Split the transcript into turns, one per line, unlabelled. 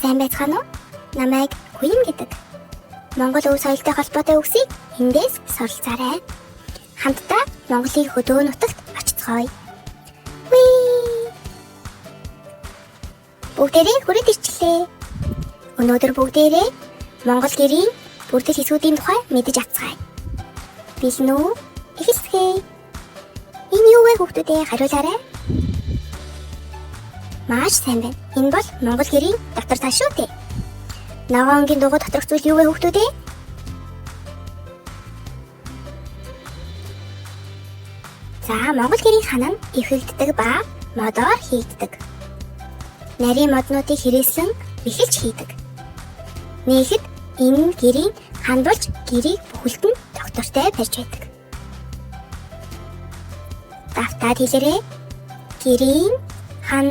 сайн байцгаана уу? Намайг Гүн гэдэг. Монгол өв соёлтой холбоотой үгсийг эндээс суралцаарай. Хамтдаа Монголын хөдөө нутагт очицгоё. Бүгдээрээ хүрээд ирчлээ. Өнөөдөр бүгдээрээ Монгол гэрийн бүрдэл хэсгүүдийн тухай мэдэж авцгаая. Бэлэн үү? Эхэлцгээе. Энэ юу вэ хүүхдүүдээ, хариулаарай. Маш сайн байна. Энэ бол Монгол гэрийн дотор тал шүү дээ. Ногоонгийн дугуй доторх зүйл юу вэ хүүхдүүдээ? За, Монгол гэрийн ханан эвхэгддэг ба модоор хийгддэг. Нарийн моднуудыг хэрэглэн бэхэлж хийдэг. Нийгэд энэ гэрийн хан болж гэрийг бүхэлдэн доктортой барьж байдаг. Давтаад хэлээрэй. Гэрийн хан.